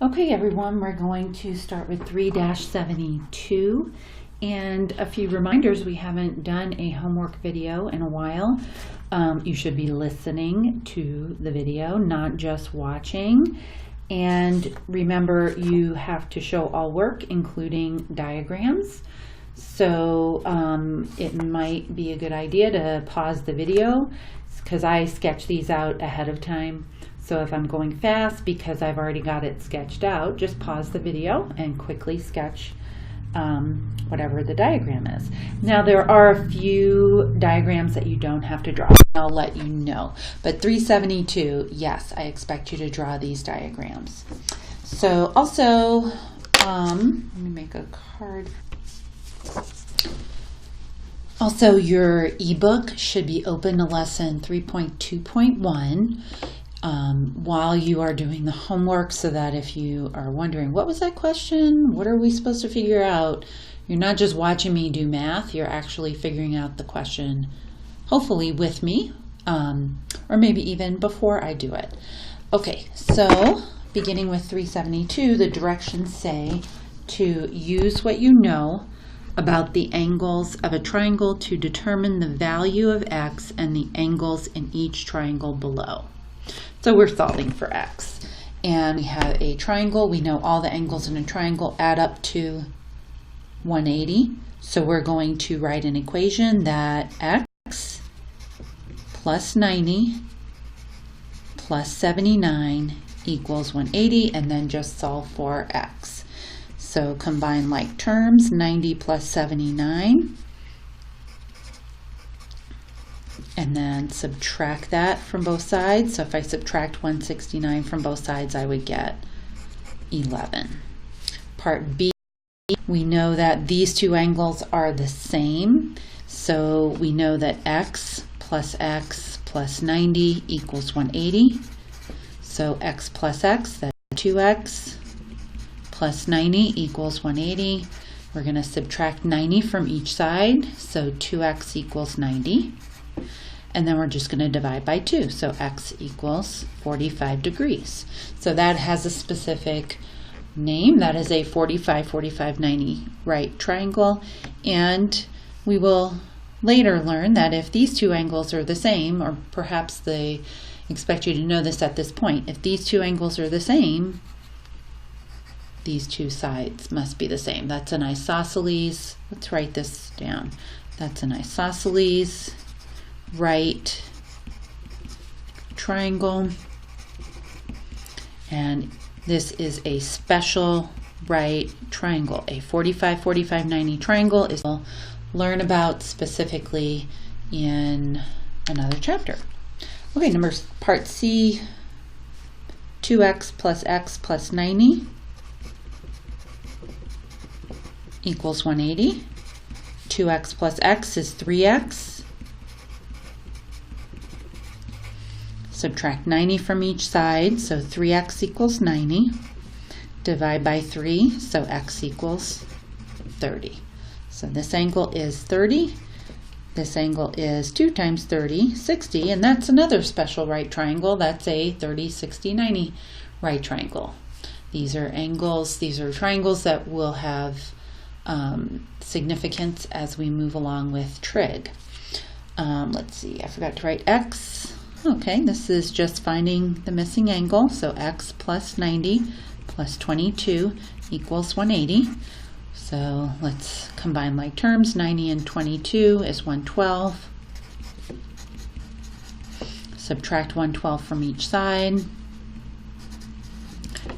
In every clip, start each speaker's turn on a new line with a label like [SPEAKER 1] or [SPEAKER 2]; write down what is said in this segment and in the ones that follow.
[SPEAKER 1] Okay, everyone, we're going to start with 3-72 and a few reminders. We haven't done a homework video in a while. You should be listening to the video, not just watching. And remember, you have to show all work, including diagrams. So it might be a good idea to pause the video because I sketch these out ahead of time. So if I'm going fast because I've already got it sketched out, just pause the video and quickly sketch whatever the diagram is. Now there are a few diagrams that you don't have to draw. I'll let you know. But 372, yes, I expect you to draw these diagrams. So also, let me make a card. Also, your ebook should be open to lesson 3.2.1. While you are doing the homework, so that if you are wondering, what was that question? What are we supposed to figure out? You're not just watching me do math, you're actually figuring out the question, hopefully with me, or maybe even before I do it. Okay, so beginning with 372, the directions say to use what you know about the angles of a triangle to determine the value of x and the angles in each triangle below. So we're solving for x, and we have a triangle. We know all the angles in a triangle add up to 180. So we're going to write an equation that x plus 90 plus 79 equals 180, and then just solve for x. So combine like terms, 90 plus 79. And then subtract that from both sides. So if I subtract 169 from both sides, I would get 11. Part B, we know that these two angles are the same. So we know that x plus 90 equals 180. So x plus x, that's 2x, plus 90 equals 180. We're going to subtract 90 from each side. So 2x equals 90. And then we're just going to divide by 2. So x equals 45 degrees. So that has a specific name. That is a 45, 45, 90 right triangle. And we will later learn that if these two angles are the same, or perhaps they expect you to know this at this point, if these two angles are the same, these two sides must be the same. That's an isosceles. Let's write this down. That's an isosceles right triangle, and this is a special right triangle. A 45, 45, 90 triangle is we'll learn about specifically in another chapter. Okay, part C, 2x plus x plus 90 equals 180. 2x plus x is 3x. Subtract 90 from each side, so 3x equals 90. Divide by 3, so x equals 30. So this angle is 30. This angle is 2 times 30, 60, and that's another special right triangle. That's a 30, 60, 90 right triangle. These are angles, these are triangles that will have significance as we move along with trig. Let's see, I forgot to write x. Okay, this is just finding the missing angle. So x plus 90 plus 22 equals 180. So let's combine like terms. 90 and 22 is 112. Subtract 112 from each side.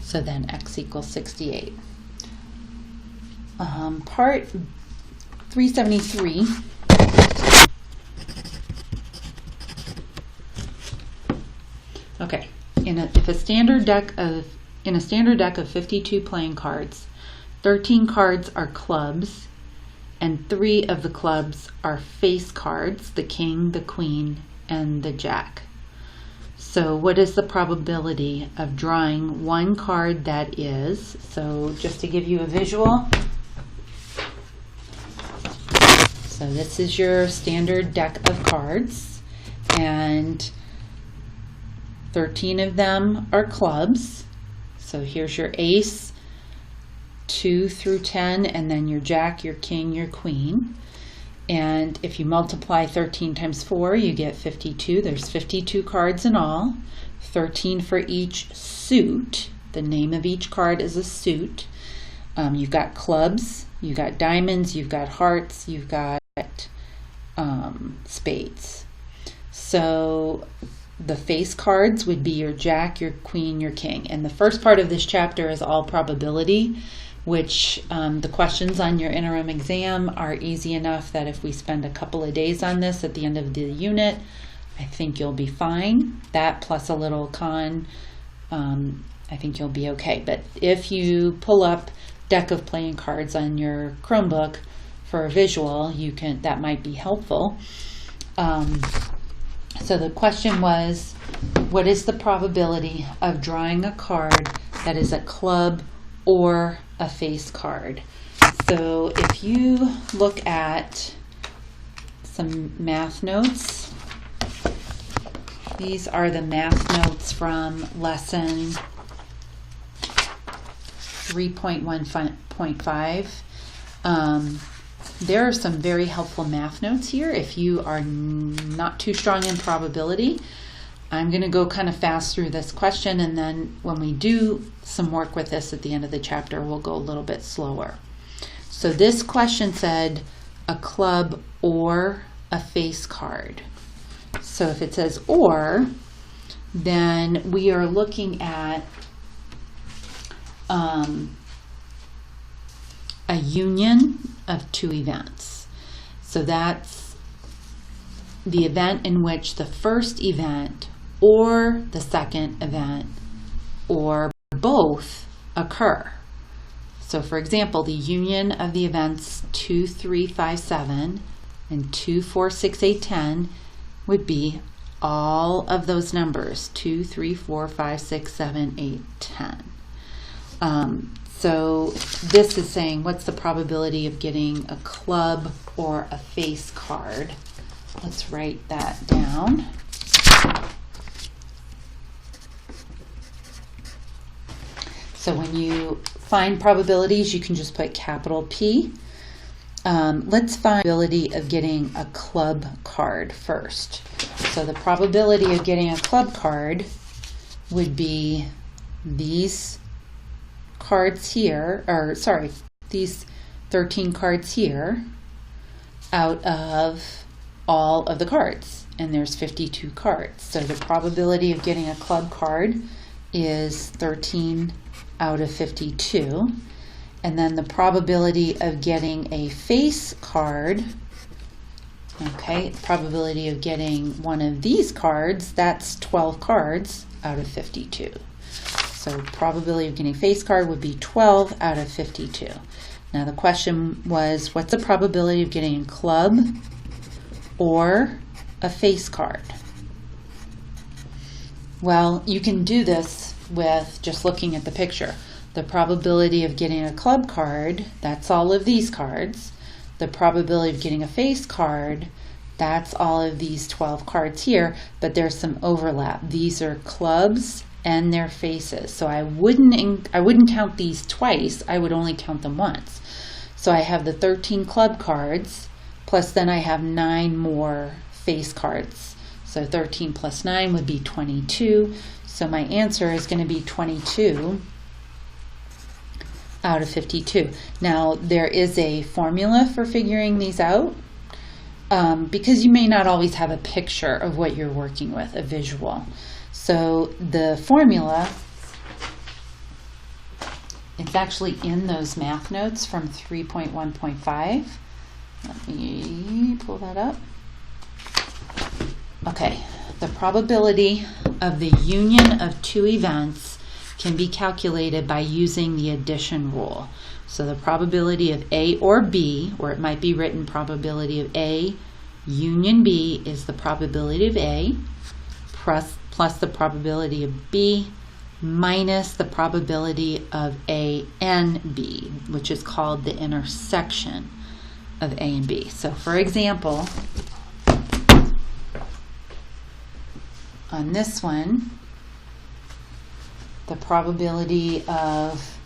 [SPEAKER 1] So then x equals 68. Part 373. Okay, in a standard deck of 52 playing cards, 13 cards are clubs, and 3 of the clubs are face cards: the king, the queen, and the jack. So what is the probability of drawing one card that is? So just to give you a visual, so this is your standard deck of cards, and 13 of them are clubs. So here's your ace, 2 through 10, and then your jack, your king, your queen. And if you multiply 13 times 4, you get 52. There's 52 cards in all, 13 for each suit. The name of each card is a suit. You've got clubs, you've got diamonds, you've got hearts, you've got spades. So the face cards would be your jack, your queen, your king. And the first part of this chapter is all probability, which the questions on your interim exam are easy enough that if we spend a couple of days on this at the end of the unit, I think you'll be fine. That plus a little con, I think you'll be okay. But if you pull up deck of playing cards on your Chromebook for a visual, that might be helpful. So the question was, what is the probability of drawing a card that is a club or a face card? So if you look at some math notes, these are the math notes from lesson 3.1.5. There are some very helpful math notes here if you are not too strong in probability. I'm going to go kind of fast through this question, and then when we do some work with this at the end of the chapter, we'll go a little bit slower. So this question said a club or a face card. So if it says or, then we are looking at a union of two events. So that's the event in which the first event or the second event or both occur. So for example, the union of the events 2, 3, 5, 7 and 2, 4, 6, 8, 10 would be all of those numbers, 2, 3, 4, 5, 6, 7, 8, 10. So this is saying what's the probability of getting a club or a face card. Let's write that down. So when you find probabilities, you can just put capital P. Let's find the probability of getting a club card first. So the probability of getting a club card would be these cards here, or sorry, these 13 cards here out of all of the cards, and there's 52 cards. So the probability of getting a club card is 13 out of 52. And then the probability of getting a face card, okay, probability of getting one of these cards, that's 12 cards out of 52. So probability of getting a face card would be 12 out of 52. Now the question was, what's the probability of getting a club or a face card? Well, you can do this with just looking at the picture. The probability of getting a club card, that's all of these cards. The probability of getting a face card, that's all of these 12 cards here, but there's some overlap. These are clubs and their faces. So I wouldn't count these twice, I would only count them once. So I have the 13 club cards, plus then I have 9 more face cards. So 13 plus 9 would be 22. So my answer is going to be 22 out of 52. Now there is a formula for figuring these out, because you may not always have a picture of what you're working with, a visual. So the formula, it's actually in those math notes from 3.1.5. Let me pull that up. Okay, the probability of the union of two events can be calculated by using the addition rule. So the probability of A or B, or it might be written probability of A union B, is the probability of A plus the probability of B minus the probability of A and B, which is called the intersection of A and B. So for example, on this one, the probability of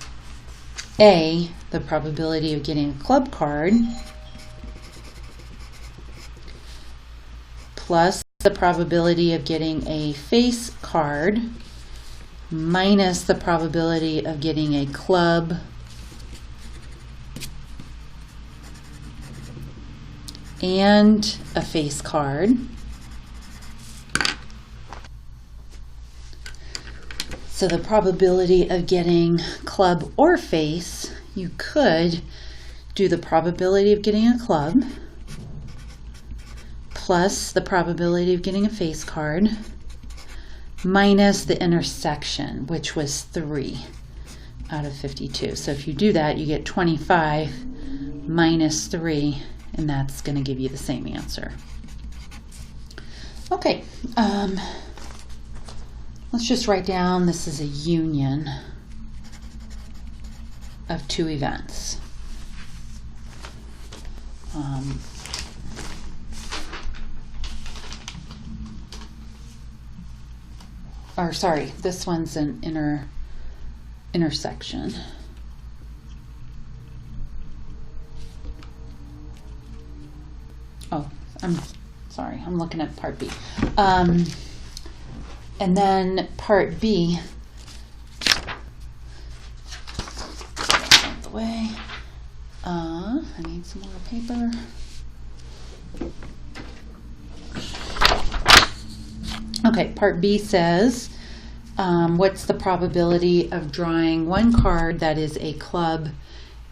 [SPEAKER 1] A, the probability of getting a club card, plus the probability of getting a face card, minus the probability of getting a club and a face card. So the probability of getting club or face, you could do the probability of getting a club plus the probability of getting a face card minus the intersection, which was 3 out of 52. So if you do that, you get 25 minus 3, and that's going to give you the same answer. Okay, let's just write down this is a union of two events. Or sorry, this one's an intersection. Oh, I'm sorry, I'm looking at part B. And then part B, out the way. I need some more paper. Okay, part B says, what's the probability of drawing one card that is a club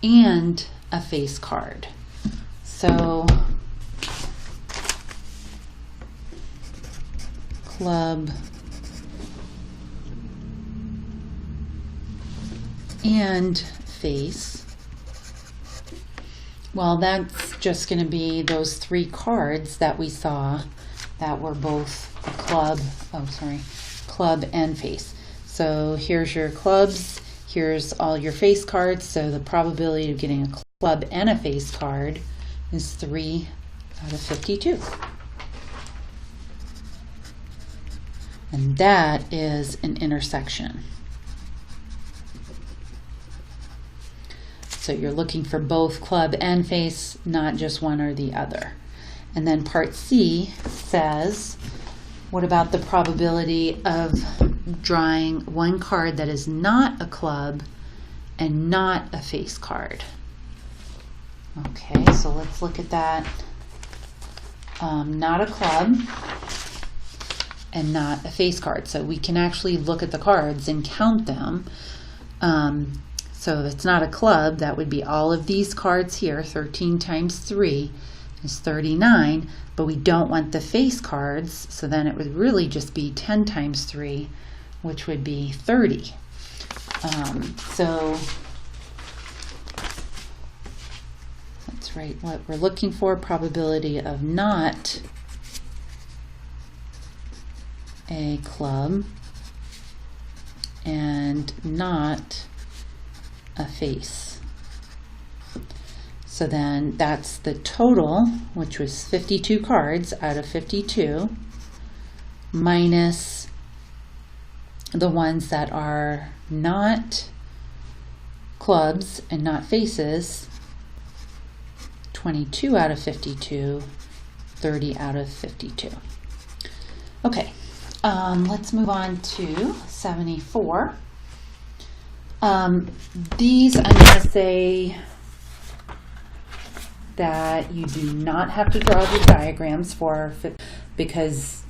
[SPEAKER 1] and a face card? So, club and face. Well, that's just going to be those 3 cards that we saw that were both a club, club and face. So here's your clubs, here's all your face cards, so the probability of getting a club and a face card is 3 out of 52. And that is an intersection. So you're looking for both club and face, not just one or the other. And then part C says, what about the probability of drawing one card that is not a club and not a face card? Okay, so let's look at that. Not a club and not a face card. So we can actually look at the cards and count them. So if it's not a club, that would be all of these cards here. 13 times 3 is 39, but we don't want the face cards, so then it would really just be 10 times 3, which would be 30. So let's write what we're looking for. Probability of not a club and not a face. So then that's the total, which was 52 cards out of 52, minus the ones that are not clubs and not faces, 22 out of 52, 30 out of 52. Okay, let's move on to 74. These I'm going to say that you do not have to draw the diagrams for, because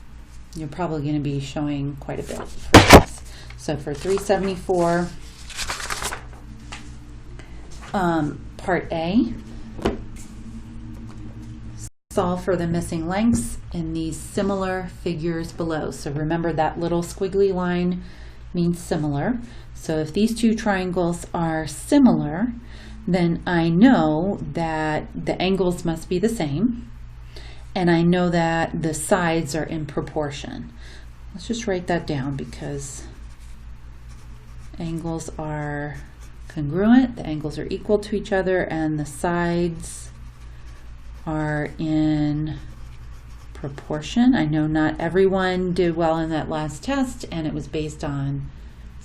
[SPEAKER 1] you're probably going to be showing quite a bit for this. So for 374, part A, solve for the missing lengths in these similar figures below. So remember that little squiggly line means similar. So if these two triangles are similar, then I know that the angles must be the same, and I know that the sides are in proportion. Let's just write that down, because angles are congruent, the angles are equal to each other, and the sides are in proportion. I know not everyone did well in that last test, and it was based on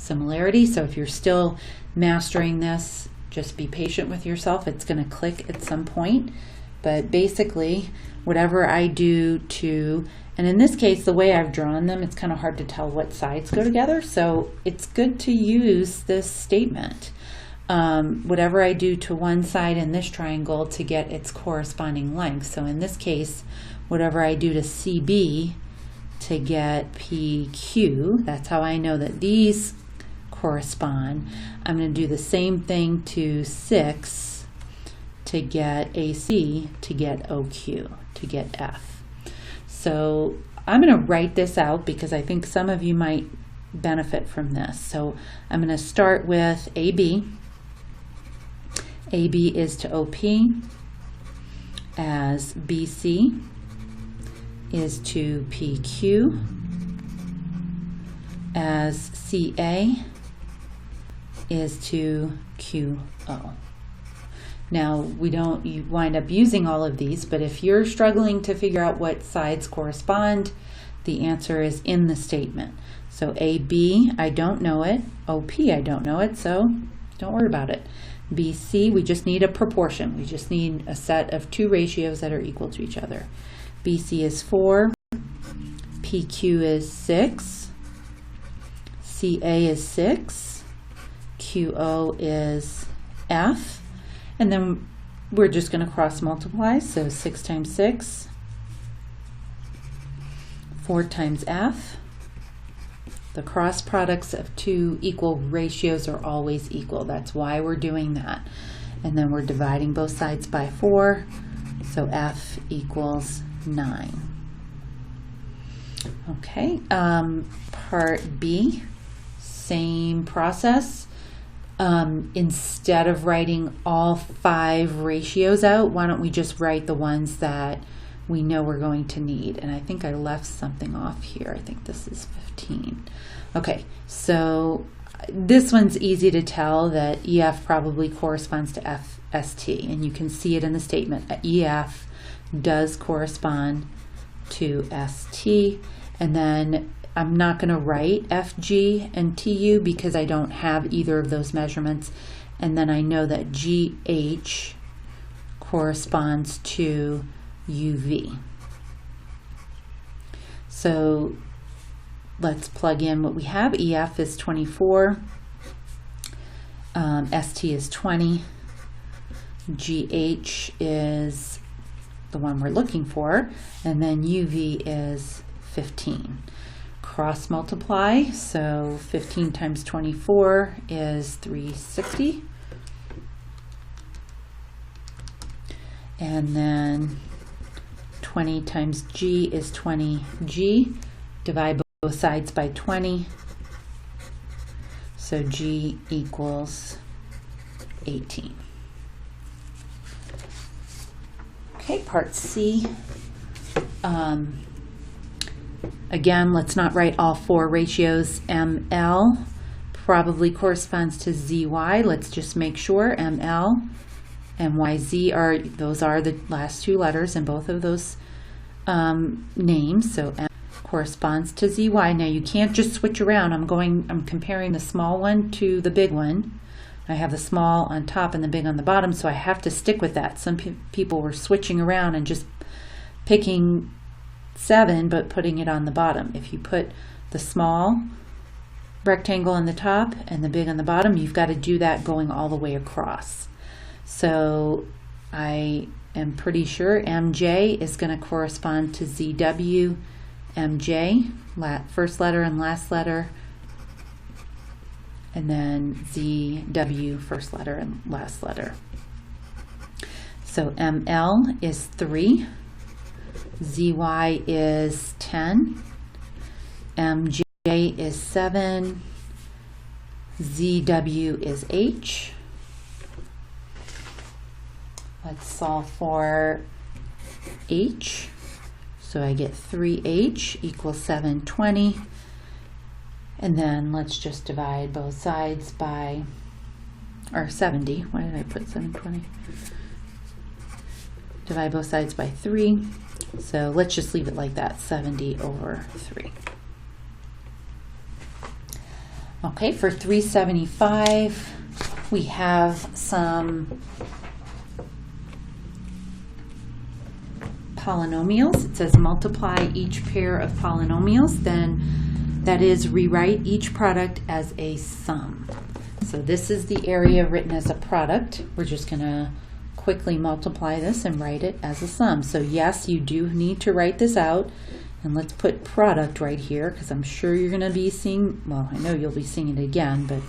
[SPEAKER 1] similarity. So if you're still mastering this, just be patient with yourself. It's going to click at some point. But basically, whatever I do to, and in this case, the way I've drawn them, it's kind of hard to tell what sides go together. So it's good to use this statement. Whatever I do to one side in this triangle to get its corresponding length. So in this case, whatever I do to CB to get PQ, that's how I know that these correspond. I'm going to do the same thing to 6 to get AC to get OQ, to get F. So I'm going to write this out because I think some of you might benefit from this. So I'm going to start with AB. AB is to OP, as BC is to PQ, as CA is to QO. Now, you wind up using all of these, but if you're struggling to figure out what sides correspond, the answer is in the statement. So AB, I don't know it. OP, I don't know it, so don't worry about it. BC, we just need a proportion. We just need a set of two ratios that are equal to each other. BC is 4, PQ is 6, CA is 6, QO is F, and then we're just going to cross multiply. So 6 times 6, 4 times F. The cross products of two equal ratios are always equal. That's why we're doing that. And then we're dividing both sides by 4. So F equals 9. Okay, part B, same process. Instead of writing all 5 ratios out, why don't we just write the ones that we know we're going to need? And I think I left something off here. I think this is 15. Okay, so this one's easy to tell that EF probably corresponds to FST, and you can see it in the statement. EF does correspond to ST, and then I'm not going to write FG and TU because I don't have either of those measurements, and then I know that GH corresponds to UV. So let's plug in what we have. EF is 24, ST is 20, GH is the one we're looking for, and then UV is 15. Cross multiply, so 15 times 24 is 360, and then 20 times G is 20G. Divide both sides by 20, so G equals 18. Okay, part C. Again, let's not write all 4 ratios. ML probably corresponds to ZY. Let's just make sure. ML and YZ those are the last 2 letters in both of those names. So M corresponds to ZY. Now you can't just switch around. I'm comparing the small one to the big one. I have the small on top and the big on the bottom, so I have to stick with that. Some people were switching around and just picking 7 but putting it on the bottom. If you put the small rectangle on the top and the big on the bottom, you've got to do that going all the way across. So I am pretty sure MJ is going to correspond to ZW, MJ, first letter and last letter, and then ZW, first letter and last letter. So ML is 3, ZY is 10, MJ is 7, ZW is H. Let's solve for H. So I get 3H equals 720. And then let's just divide both sides by, or 70. Why did I put 720? Divide both sides by 3. So let's just leave it like that, 70 over 3. Okay, for 375, we have some polynomials. It says multiply each pair of polynomials, then that is rewrite each product as a sum. So this is the area written as a product. We're just going to quickly multiply this and write it as a sum. So yes, you do need to write this out. And let's put product right here, because I'm sure you're going to be seeing, well, I know you'll be seeing it again, but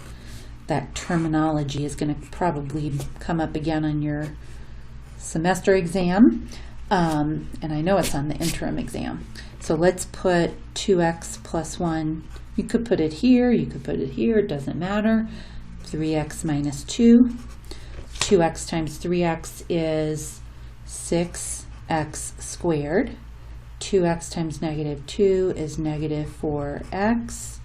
[SPEAKER 1] that terminology is going to probably come up again on your semester exam. And I know it's on the interim exam. So let's put 2x plus 1. You could put it here, you could put it here, it doesn't matter. 3x minus 2. 2x times 3x is 6x squared. 2x times negative 2 is negative 4x.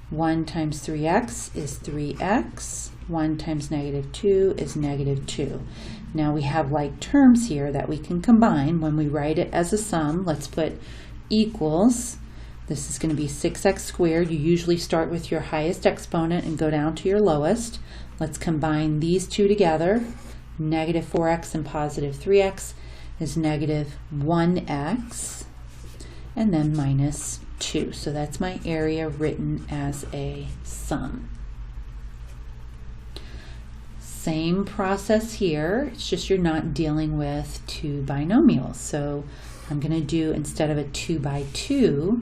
[SPEAKER 1] 1 times 3x is 3x. 1 times negative 2 is negative 2. Now we have like terms here that we can combine when we write it as a sum. Let's put equals. This is going to be 6x squared. You usually start with your highest exponent and go down to your lowest. Let's combine these two together. Negative 4x and positive 3x is negative 1x, and then minus 2. So that's my area written as a sum. Same process here, it's just you're not dealing with two binomials. So I'm going to do, instead of a 2 by 2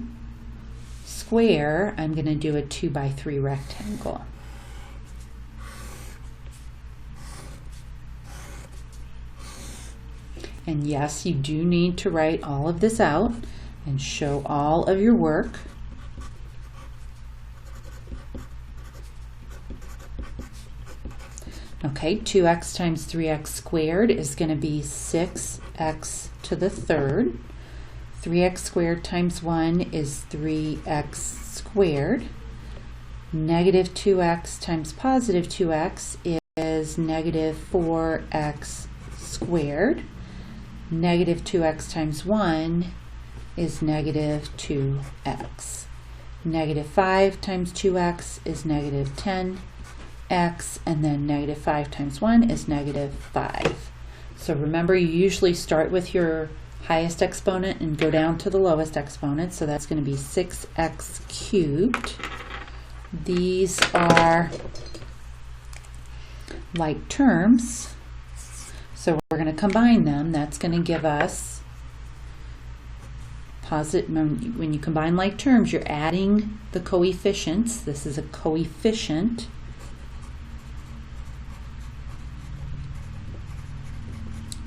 [SPEAKER 1] square, I'm going to do a 2 by 3 rectangle. And yes, you do need to write all of this out and show all of your work. Okay, 2x times 3x squared is going to be 6x to the third. 3x squared times 1 is 3x squared. Negative 2x times positive 2x is negative 4x squared. Negative 2x times 1 is negative 2x. Negative 5 times 2x is negative 10x, and then negative 5 times 1 is negative 5. So remember, you usually start with your highest exponent and go down to the lowest exponent, so that's going to be 6x cubed. These are like terms. So we're going to combine them. That's going to give us positive. When you combine like terms, you're adding the coefficients. This is a coefficient.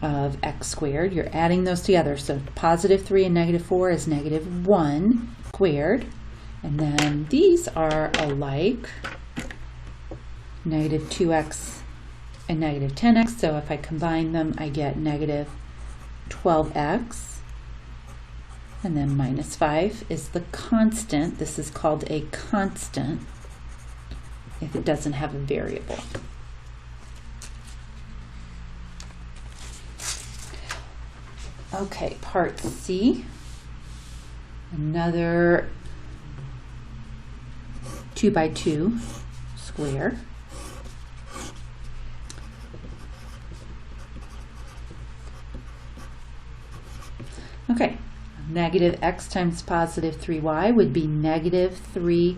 [SPEAKER 1] Of x squared. You're adding those together. So positive 3 and negative 4 is negative 1 squared. And then these are alike. Negative 2x and negative 10x, so if I combine them, I get negative 12x, and then minus 5 is the constant. This is called a constant if it doesn't have a variable. Okay, part C, another 2 by 2 square. Okay, negative x times positive 3y would be negative 3xy.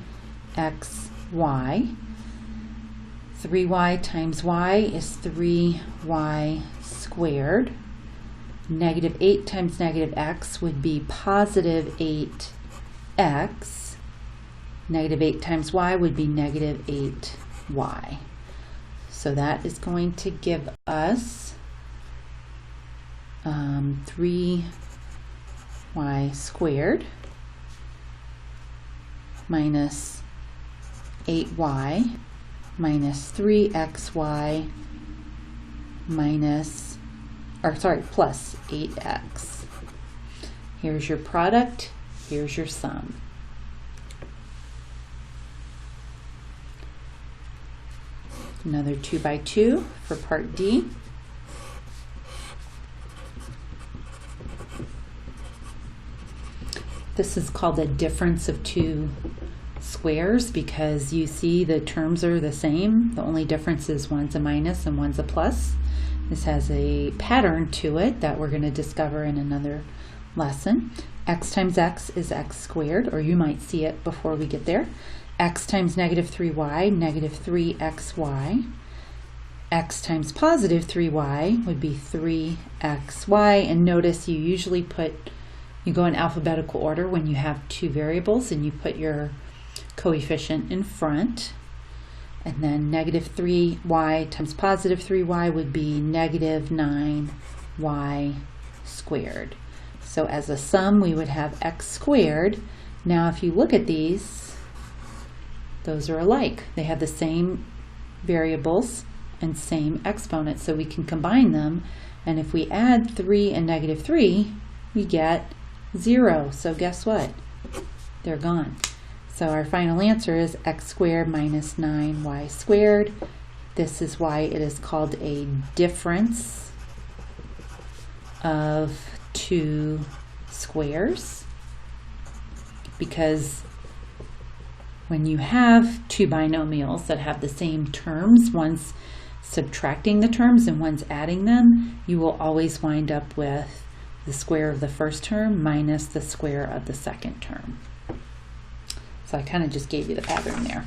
[SPEAKER 1] 3y times y is 3y squared. Negative 8 times negative x would be positive 8x. Negative 8 times y would be negative 8y. So that is going to give us 3y squared minus 8y minus 3xy minus, plus 8x. Here's your product, here's your sum. Another 2 by 2 for part D. This is called a difference of two squares because you see the terms are the same. The only difference is one's a minus and one's a plus. This has a pattern to it that we're going to discover in another lesson. X times x is x squared, or you might see it before we get there. X times negative 3y, negative 3xy. X times positive 3y would be 3xy, and notice you usually you go in alphabetical order when you have two variables and you put your coefficient in front. And then negative 3y times positive 3y would be negative 9y squared. So as a sum, we would have x squared. Now if you look at these, those are alike. They have the same variables and same exponents, so we can combine them. And if we add 3 and negative 3, we get 0. So guess what? They're gone. So our final answer is x squared minus 9y squared. This is why it is called a difference of two squares, because when you have two binomials that have the same terms, one's subtracting the terms and one's adding them, you will always wind up with the square of the first term minus the square of the second term. So I kind of just gave you the pattern there.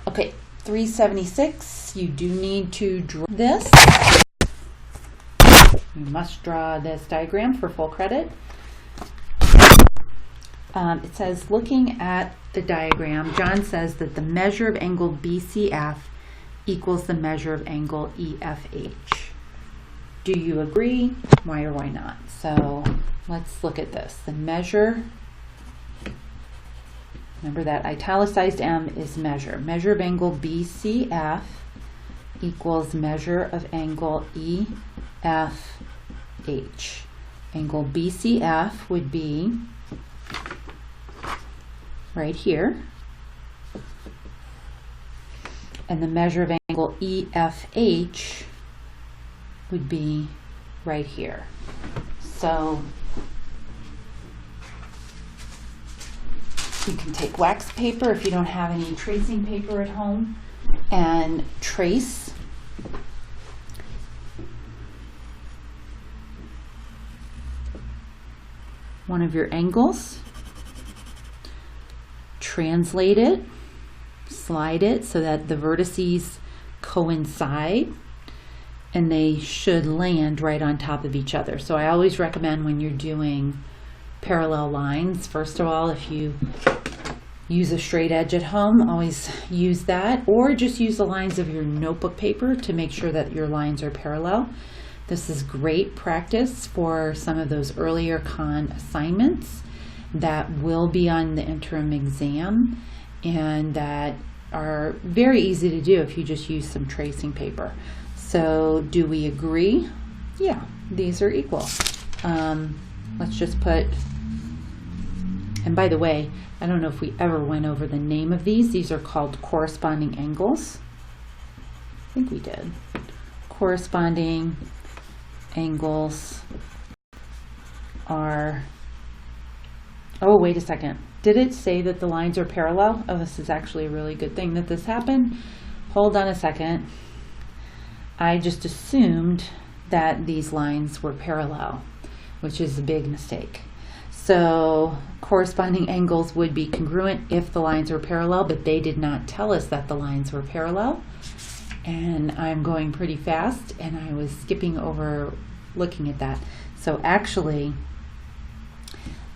[SPEAKER 1] Okay, 376, you do need to draw this. You must draw this diagram for full credit. It says, looking at the diagram, John says that the measure of angle BCF equals the measure of angle EFH. Do you agree? Why or why not? So let's look at this. The measure, remember that italicized M is measure. Measure of angle BCF equals measure of angle EFH. Angle BCF would be right here. And the measure of angle EFH would be right here. So you can take wax paper if you don't have any tracing paper at home and trace one of your angles, translate it, slide it so that the vertices coincide, and they should land right on top of each other. So I always recommend when you're doing parallel lines, first of all, if you use a straight edge at home, always use that, or just use the lines of your notebook paper to make sure that your lines are parallel. This is great practice for some of those earlier con assignments that will be on the interim exam and that are very easy to do if you just use some tracing paper. So do we agree? Yeah, these are equal. Let's just put, and by the way, I don't know if we ever went over the name of these. These are called corresponding angles. I think we did. Corresponding angles are, oh, wait a second. Did it say that the lines are parallel? Oh, this is actually a really good thing that this happened. Hold on a second. I just assumed that these lines were parallel, which is a big mistake. So corresponding angles would be congruent if the lines were parallel, but they did not tell us that the lines were parallel. And I'm going pretty fast, and I was skipping over looking at that. So actually,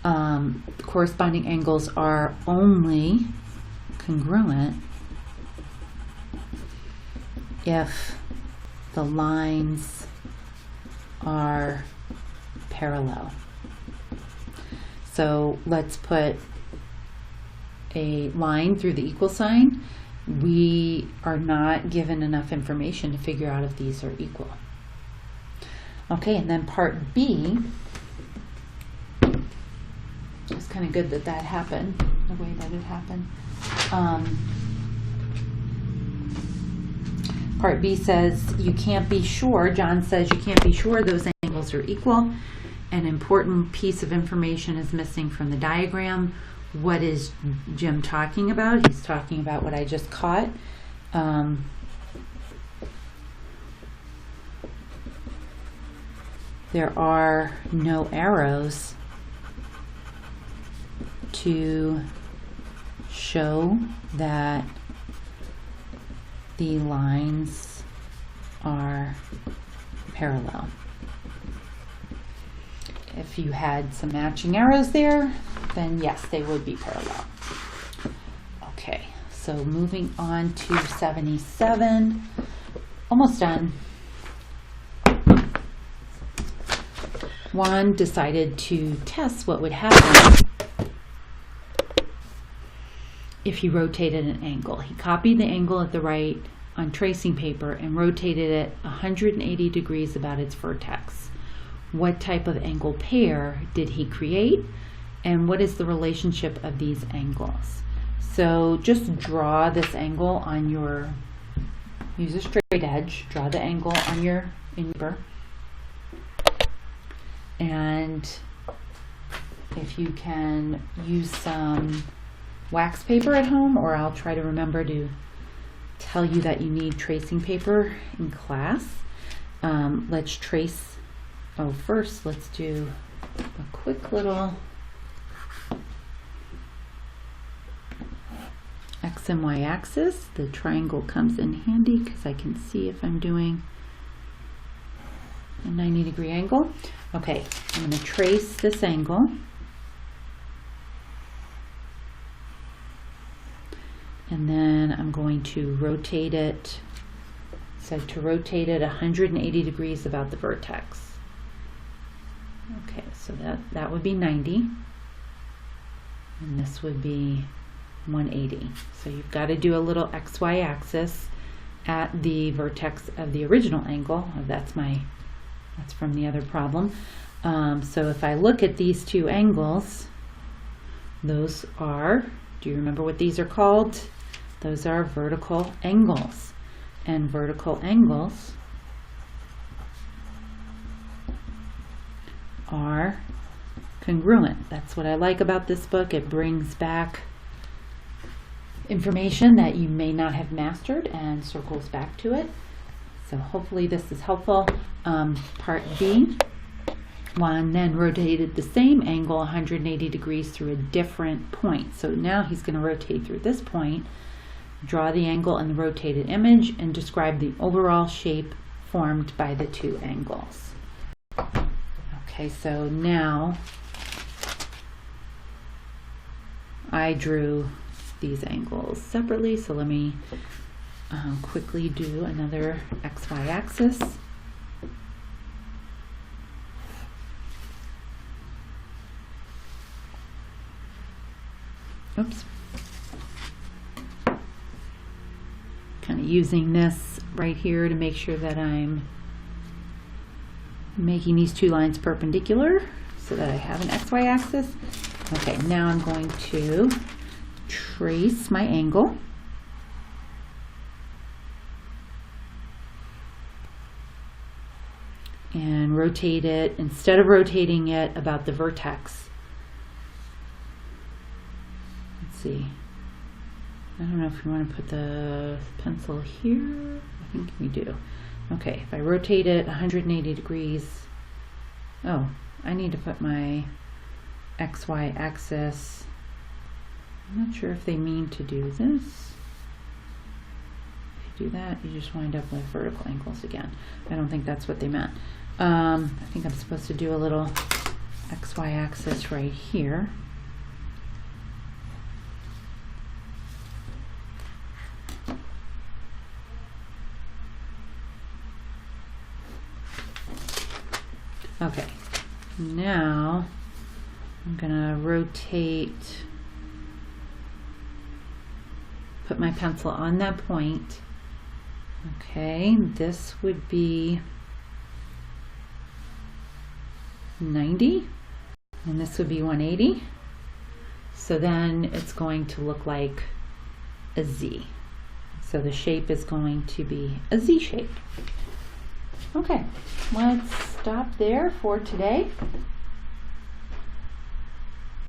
[SPEAKER 1] corresponding angles are only congruent if the lines are parallel. So let's put a line through the equal sign. We are not given enough information to figure out if these are equal. Okay, and then part B, it's kind of good that that happened, the way that it happened. Part B says you can't be sure, John says you can't be sure those angles are equal. An important piece of information is missing from the diagram. what is Jim talking about? He's talking about what I just caught. There are no arrows to show that the lines are parallel. If you had some matching arrows there, then yes, they would be parallel. Okay, so moving on to 77, almost done. Juan decided to test what would happen if he rotated an angle. He copied the angle at the right on tracing paper and rotated it 180 degrees about its vertex. What type of angle pair did he create, and what is the relationship of these angles? So just draw this angle on your, use a straight edge, draw the angle on your paper, and if you can use some wax paper at home, or I'll try to remember to tell you that you need tracing paper in class. Let's trace, first let's do a quick little X and Y axis. The triangle comes in handy because I can see if I'm doing a 90-degree angle. Okay, I'm going to trace this angle. And then I'm going to rotate it, so to rotate it 180 degrees about the vertex. Okay, so that would be 90, and this would be 180. So you've got to do a little XY axis at the vertex of the original angle. That's from the other problem. So if I look at these two angles, those are, do you remember what these are called? Those are vertical angles, and vertical angles are congruent. That's what I like about this book. It brings back information that you may not have mastered and circles back to it. So hopefully this is helpful. Part B, Juan then rotated the same angle 180 degrees through a different point. So now he's going to rotate through this point, draw the angle in the rotated image, and describe the overall shape formed by the two angles. Okay, so now I drew these angles separately, so let me quickly do another XY axis. Oops. Kind of using this right here to make sure that I'm making these two lines perpendicular so that I have an XY axis. Okay, now I'm going to trace my angle. And rotate it, instead of rotating it about the vertex. Let's see. I don't know if you want to put the pencil here. I think we do. Okay, if I rotate it 180 degrees, oh, I need to put my XY axis. I'm not sure if they mean to do this. If you do that, you just wind up with vertical angles again. I don't think that's what they meant. I think I'm supposed to do a little XY axis right here. Okay, now I'm gonna rotate, put my pencil on that point. Okay, this would be 90, and this would be 180. So then it's going to look like a Z. So the shape is going to be a Z shape. Okay, let's stop there for today.